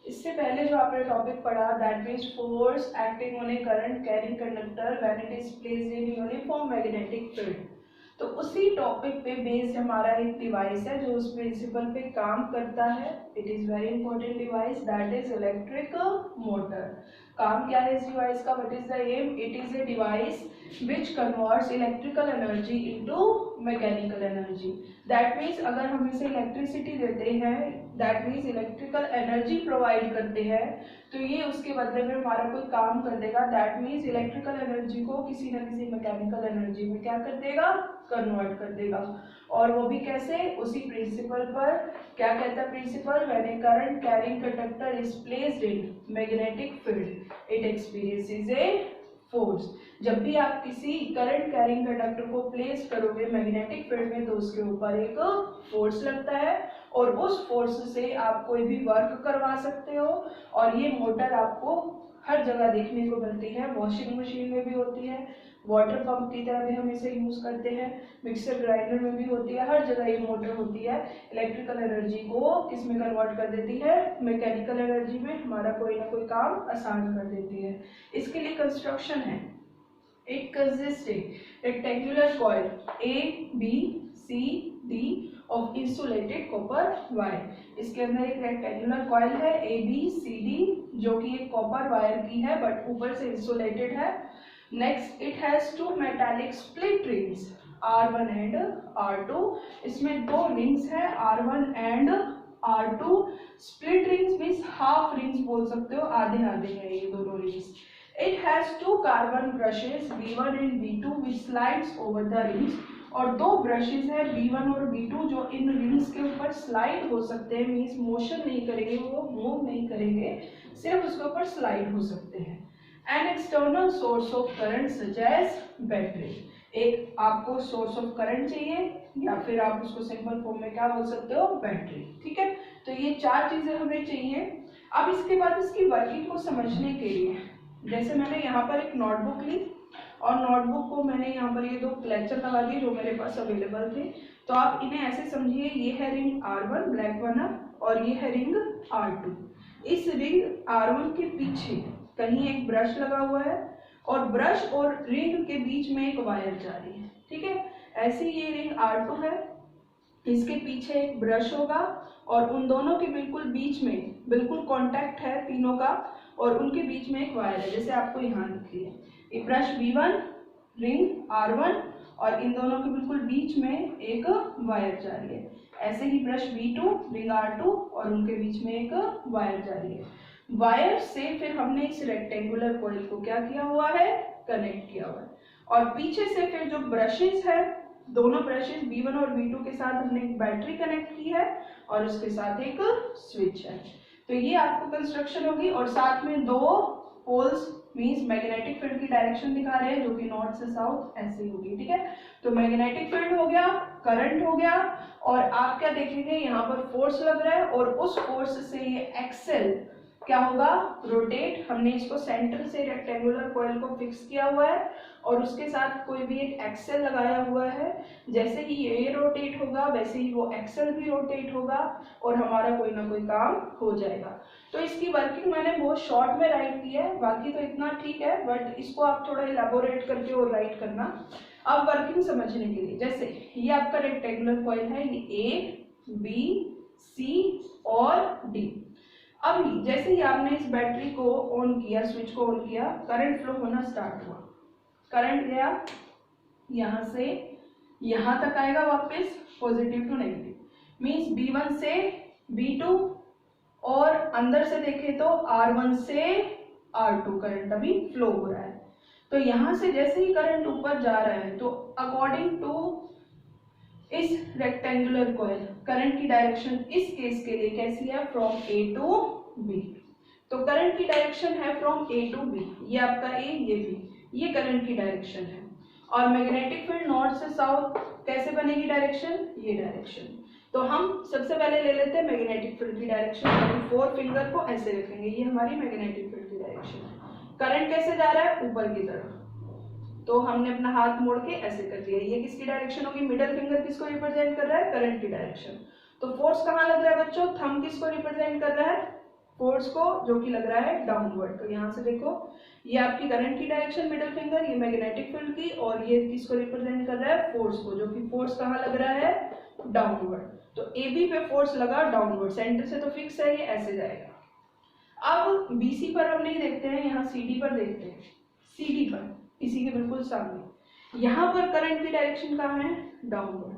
इससे पहले जो आपने टॉपिक पढ़ा that means force acting on A current carrying conductor when it is placed in uniform magnetic field, तो उसी टॉपिक पे बेस्ड हमारा एक डिवाइस है जो उस प्रिंसिपल पे काम करता है। It is very important device that is electric motor. काम क्या है इस डिवाइस का? What is the aim? It is a device which converts electrical energy into mechanical energy। that means अगर हम इसे इलेक्ट्रिसिटी देते हैं, that means electrical energy provide करते हैं, तो ये उसके बदले में हमारा कोई काम कर देगा। that means इलेक्ट्रिकल एनर्जी को किसी न किसी मैकेनिकल एनर्जी में क्या कर देगा? कन्वर्ट कर देगा। और वो भी कैसे? उसी प्रिंसिपल पर। क्या कहता है principle? When a current carrying conductor is placed in magnetic field it experiences a force. जब भी आप किसी करंट कैरिंग कंडक्टर को प्लेस करोगे मैग्नेटिक फील्ड में, तो उसके ऊपर एक फोर्स लगता है और उस फोर्स से आप कोई भी वर्क करवा सकते हो। और ये मोटर आपको हर जगह देखने को मिलती है। वॉशिंग मशीन में भी होती है, वाटर पंप की तरह भी हम इसे यूज करते हैं, मिक्सर ग्राइंडर में भी होती है, हर जगह ये मोटर होती है। इलेक्ट्रिकल एनर्जी को किस में कन्वर्ट कर देती है? मैकेनिकल एनर्जी में। हमारा कोई ना कोई काम आसान कर देती है। इसके लिए कंस्ट्रक्शन है। It consist rectangular coil ABCD of insulated copper wire. इसके अंदर एक रेक्टेंगुलर कॉइल है ABCD जो कि एक कॉपर वायर की है बट ऊपर से इंसुलेटेड है। Next it has two metallic split rings R1 and R2। इसमें दो रिंग्स है R1 and R2। Split rings means half rings बोल सकते हो, आधे आधे है ये दोनों rings. It has two carbon brushes B1 and B2 which slides over the rings। और दो ब्रशेस है B1 और B2 जो इन रिंग्स के ऊपर स्लाइड हो सकते हैं, मीन्स मोशन नहीं करेंगे, वो मूव नहीं करेंगे, सिर्फ उसके ऊपर स्लाइड हो सकते हैं। An external source of current such as battery. एक आपको सोर्स ऑफ करंट चाहिए या फिर आप उसको सिंपल फॉर्म में क्या बोल सकते हो? बैटरी। ठीक है, तो ये चार चीजें हमें चाहिए। अब इसके बाद इसकी वर्किंग को समझने के लिए जैसे मैंने यहाँ पर एक नोटबुक ली और नोटबुक को मैंने यहाँ पर ये दो क्लेचर लगा दिए जो मेरे पास अवेलेबल थे। तो आप इन्हें ऐसे समझिए, ये है रिंग R1 ब्लैक वाला और ये है रिंग R2। इस रिंग R1 के पीछे कहीं एक ब्रश लगा हुआ है और ब्रश और रिंग के बीच में एक वायर जा रही है। ठीक है, ऐसे ये रिंग R2 है, इसके पीछे एक ब्रश होगा और उन दोनों के बिल्कुल बीच में बिल्कुल कांटेक्ट है तीनों का और उनके बीच में एक वायर है जैसे आपको यहाँ दिख रही है। ये ब्रश B1 रिंग R1 और इन दोनों के बिल्कुल बीच में एक वायर जा रही है। ऐसे ही ब्रश B2 रिंग R2 और उनके बीच में एक वायर जा रही है। वायर से फिर हमने इस रेक्टेंगुलर कॉइल को क्या किया हुआ है? कनेक्ट किया हुआ है। और पीछे से फिर जो ब्रशेस है, दोनों ब्रशेस B1 और B2 के साथ हमने एक बैटरी कनेक्ट की है और उसके साथ एक स्विच है। तो ये आपको कंस्ट्रक्शन होगी और साथ में दो पोल्स मींस मैग्नेटिक फील्ड की डायरेक्शन दिखा रहे हैं जो कि नॉर्थ से साउथ ऐसे होगी। ठीक है, तो मैग्नेटिक फील्ड हो गया, करंट हो गया और आप क्या देखेंगे यहाँ पर फोर्स लग रहा है और उस फोर्स से ये एक्सेल क्या होगा? रोटेट। हमने इसको सेंटर से रेक्टेंगुलर कॉइल को फिक्स किया हुआ है और उसके साथ कोई भी एक एक्सेल लगाया हुआ है। जैसे ही ये रोटेट होगा वैसे ही वो एक्सेल भी रोटेट होगा और हमारा कोई ना कोई काम हो जाएगा। तो इसकी वर्किंग मैंने बहुत शॉर्ट में राइट की है, बाकी तो इतना ठीक है बट इसको आप थोड़ा इलेबोरेट करके और राइट करना। अब वर्किंग समझने के लिए जैसे ये आपका रेक्टेंगुलर कॉइल है, ये A B C और D। अभी जैसे ही आपने इस बैटरी को ऑन किया, स्विच को ऑन किया, करंट फ्लो होना स्टार्ट हुआ। करंट गया यहाँ से यहाँ तक आएगा वापस positive to negative means B1 से B2 और अंदर से देखें तो R1 से R2 करंट अभी फ्लो हो रहा है। तो यहाँ से जैसे ही करंट ऊपर जा रहा है तो अकॉर्डिंग टू इस रेक्टेंगुलर कॉइल करंट की डायरेक्शन इस केस के लिए कैसी है? From A to B। तो करंट की डायरेक्शन है फ्रॉम A टू B। ये आपका A, ये B, ये करंट की डायरेक्शन है। और मैग्नेटिक फील्ड नॉर्थ से साउथ कैसे बनेगी डायरेक्शन? ये डायरेक्शन। तो हम सबसे पहले ले लेते हैं मैग्नेटिक फील्ड की डायरेक्शन। फोर फिंगर को ऐसे रखेंगे, ये हमारी मैग्नेटिक फील्ड की डायरेक्शन है। करंट कैसे जा रहा है? ऊपर की तरफ। तो हमने अपना हाथ मोड़ के ऐसे कर दिया। ये किसकी डायरेक्शन होगी? मिडिल फिंगर किसको रिप्रेजेंट कर रहा है? करंट की डायरेक्शन। तो फोर्स कहाँ लग रहा है बच्चों? थंब किसको रिप्रेजेंट कर रहा है? फोर्स को जो कि लग रहा है डाउनवर्ड। तो यहाँ से देखो ये आपकी करंट की डायरेक्शन मिडिल फिंगर, ये मैग्नेटिक फील्ड की, और ये किसको रिप्रेजेंट कर रहा है, फोर्स को, जो कि फोर्स कहाँ लग रहा है, डाउनवर्ड। तो AB पे फोर्स लगा डाउनवर्ड, सेंटर से तो फिक्स है, ये ऐसे जाएगा। अब BC पर हम नहीं देखते हैं, यहाँ CD पर देखते हैं। CD पर, इसी के बिल्कुल सामने, यहाँ पर करंट की डायरेक्शन कहाँ है, डाउनवर्ड।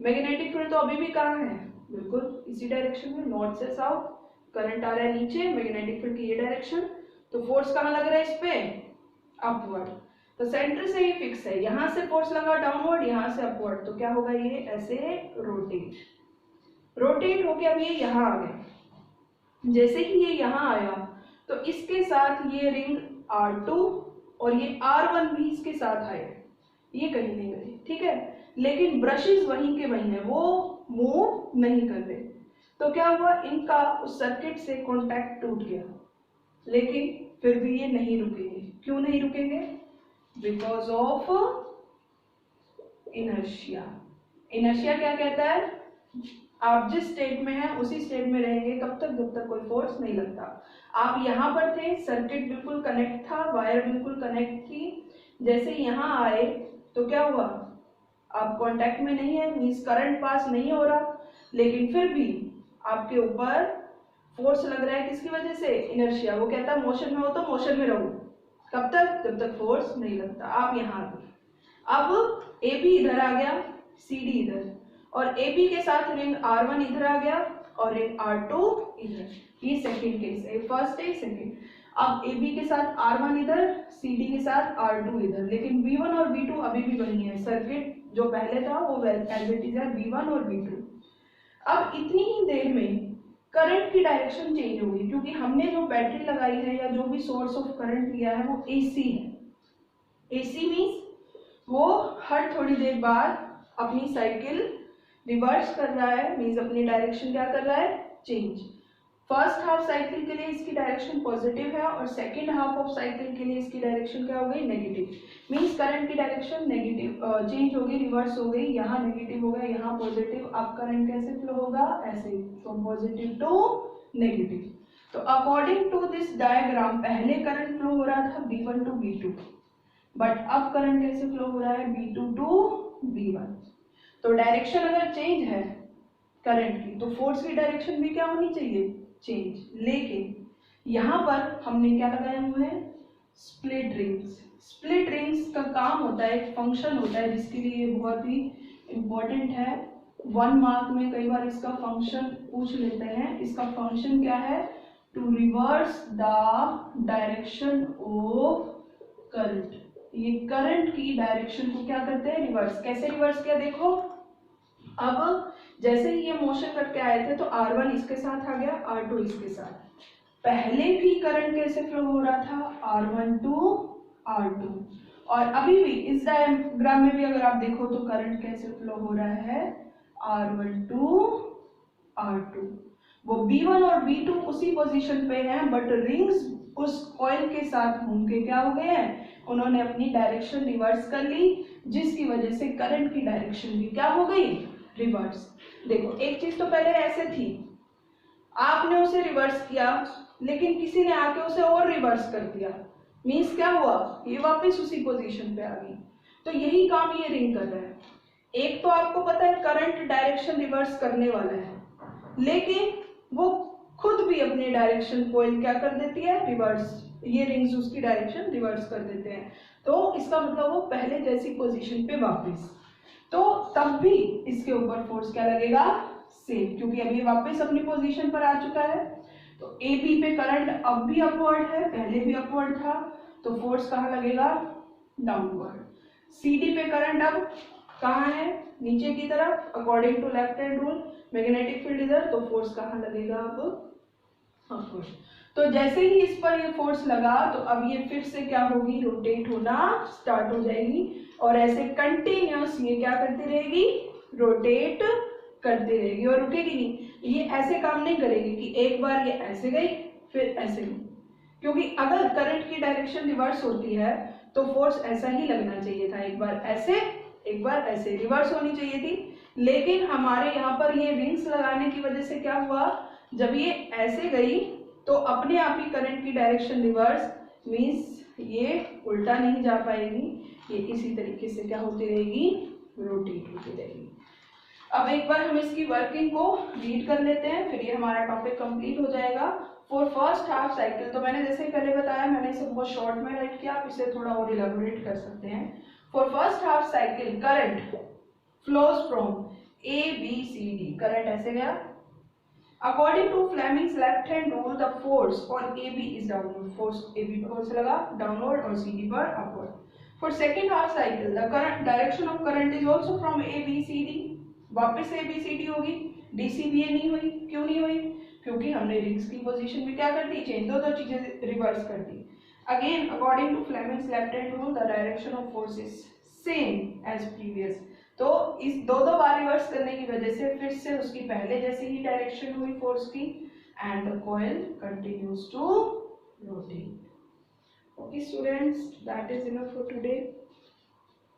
मैग्नेटिक फील्ड तो अभी भी कहाँ है, बिल्कुल इसी डायरेक्शन में, नॉर्थ से साउथ। करंट आ रहा है नीचे, मैग्नेटिक फील्ड की ये डायरेक्शन, तो फोर्स कहाँ लग रहा है इस पे, अपवर्ड। तो सेंटर से ही फिक्स है, यहाँ से फोर्स लगा डाउनवर्ड, यहाँ से अपवर्ड, तो क्या होगा, ये ऐसे रोटेट होके अब ये यहाँ आ गए। जैसे ही ये यहाँ आया तो इसके साथ ये रिंग R2 और ये R1 भी इसके साथ आए, ये कहीं नहीं गए, ठीक है, लेकिन ब्रशेस वहीं के वहीं है, वो मूव नहीं कर रहे। तो क्या हुआ, इनका उस सर्किट से कॉन्टैक्ट टूट गया, लेकिन फिर भी ये नहीं रुकेंगे। क्यों नहीं रुकेंगे, बिकॉज ऑफ इनर्शिया। इनर्शिया क्या कहता है, आप जिस स्टेट में हैं उसी स्टेट में रहेंगे कब तक, जब तक कोई फोर्स नहीं लगता। आप यहाँ पर थे, सर्किट बिल्कुल कनेक्ट था, वायर बिल्कुल कनेक्ट थी, जैसे यहाँ आए तो क्या हुआ, आप कांटेक्ट में नहीं है, मींस करंट पास नहीं हो रहा, लेकिन फिर भी आपके ऊपर फोर्स लग रहा है, किसकी वजह से, इनर्शिया। वो कहता है मोशन में हो तो मोशन में रहो, कब तक, जब तक फोर्स नहीं लगता। आप यहाँ आ गए, अब AB इधर आ गया, CD इधर, और AB के साथ रिंग R1 इधर आ गया और रिंग R2 इधर। ये सेकंड केस है, फर्स्ट है सेकंड। अब AB के साथ R1 इधर, CD के साथ R2 इधर, लेकिन V1 और V2 अभी भी वही है, सर्किट जो पहले था वो एज इट इज है, V1 और V2। अब इतनी ही देर में करंट की डायरेक्शन चेंज होगी, क्योंकि हमने जो बैटरी लगाई है या जो भी सोर्स ऑफ करंट लिया है वो AC है। AC मीन्स वो हर थोड़ी देर बाद अपनी साइकिल रिवर्स कर रहा है, मीन्स अपनी डायरेक्शन क्या कर रहा है, चेंज। फर्स्ट हाफ साइकिल के लिए इसकी डायरेक्शन पॉजिटिव है और सेकेंड हाफ ऑफ साइकिल के लिए इसकी डायरेक्शन क्या हो गई, नेगेटिव। मीन्स करंट की डायरेक्शन नेगेटिव चेंज हो गई, रिवर्स हो गई, यहाँ नेगेटिव हो गया, यहाँ पॉजिटिव। अब करंट कैसे फ्लो होगा, ऐसे, फ्रॉम पॉजिटिव टू नेगेटिव। तो अकॉर्डिंग टू दिस डायग्राम पहले करंट फ्लो हो रहा था B1 टू B2, बट अब करंट कैसे फ्लो हो रहा है, B2 टू B1। तो डायरेक्शन अगर चेंज है करंट की, तो फोर्स की डायरेक्शन भी क्या होनी चाहिए, चेंज। लेकिन यहाँ पर हमने क्या लगाया हुआ है, स्प्लिट रिंग्स। स्प्लिट रिंग्स का काम होता है, एक फंक्शन होता है जिसके लिए ये बहुत ही इम्पोर्टेंट है। 1 मार्क में कई बार इसका फंक्शन पूछ लेते हैं। इसका फंक्शन क्या है, to reverse the direction of current. ये करंट की डायरेक्शन को क्या करते हैं, रिवर्स। कैसे रिवर्स किया, देखो अब जैसे ही ये मोशन करके आए थे तो R1 इसके साथ आ गया, R2 इसके साथ। पहले भी करंट कैसे फ्लो हो रहा था, R1 टू R2, और अभी भी इस डायग्राम में भी अगर आप देखो तो करंट कैसे फ्लो हो रहा है, R1 टू R2। वो B1 और B2 उसी पोजीशन पे हैं, बट रिंग्स उस कॉइल के साथ घूम के क्या हो गए हैं, उन्होंने अपनी डायरेक्शन रिवर्स कर ली, जिसकी वजह से करंट की डायरेक्शन भी क्या हो गई, रिवर्स। देखो एक चीज तो पहले ऐसे थी, आपने उसे रिवर्स किया, लेकिन किसी ने आके उसे और रिवर्स कर दिया, मींस क्या हुआ, ये वापस उसी पोजीशन पे आ गई। तो यही काम ये रिंग कर रहा है। एक तो आपको पता है करंट डायरेक्शन रिवर्स करने वाला है, लेकिन वो खुद भी अपनी डायरेक्शन कॉइल क्या कर देती है, रिवर्स। ये रिंग्स उसकी डायरेक्शन रिवर्स कर देते हैं, तो इसका मतलब वो पहले जैसी पोजीशन पे वापस। तो तब भी इसके ऊपर फोर्स क्या लगेगा, सेम, क्योंकि अभी वापस अपनी पोजीशन पर आ चुका है। तो AB पे करंट अब भी अपवर्ड है, पहले भी अपवर्ड था, तो फोर्स कहाँ लगेगा, डाउनवर्ड। CD पे करंट अब कहाँ है, नीचे की तरफ, according to left hand rule, magnetic field इधर, तो फोर्स कहाँ लगेगा, अब अपवर्ड। तो जैसे ही इस पर ये फोर्स लगा तो अब ये फिर से क्या होगी, रोटेट होना स्टार्ट हो जाएगी, और ऐसे कंटिन्यूस ये क्या करती रहेगी, रोटेट करती रहेगी और रुकेगी नहीं। ये ऐसे काम नहीं करेगी कि एक बार ये ऐसे गई फिर ऐसे गई, क्योंकि अगर करंट की डायरेक्शन रिवर्स होती है तो फोर्स ऐसा ही लगना चाहिए था, एक बार ऐसे एक बार ऐसे, रिवर्स होनी चाहिए थी। लेकिन हमारे यहाँ पर ये रिंग्स लगाने की वजह से क्या हुआ, जब ये ऐसे गई तो अपने आप ही करंट की डायरेक्शन रिवर्स, मीन्स ये उल्टा नहीं जा पाएगी, ये इसी तरीके से क्या होती रहेगी, रोटेट होती रहेगी। अब एक बार हम इसकी वर्किंग को रीड कर लेते हैं, फिर ये हमारा टॉपिक कंप्लीट हो जाएगा। फॉर फर्स्ट हाफ साइकिल, तो मैंने जैसे पहले बताया, मैंने इसे बहुत शॉर्ट में राइट किया, आप इसे थोड़ा और इलेबोरेट कर सकते हैं। For first half cycle current flows from A B C D, current ऐसे गया। According to Fleming's left hand rule the force on A B is downward, force A B पर कौन सा लगा, डाउनवर्ड, और सी डी पर upward. For second half cycle the current direction of current is also from A B C D, वापस से ABCD होगी, DCBA नहीं हुई, क्यों नहीं हुई, क्योंकि हमने रिंग्स की पोजीशन भी क्या कर दी, चेंज, दो चीजें रिवर्स कर दी। Again according to Fleming's left hand rule the direction of force is same as previous, तो इस दो बार रिवर्स करने की वजह से फिर से उसकी पहले जैसी ही डायरेक्शन हुई फोर्स की, and the coil continues to rotate. Okay students, that is enough for today.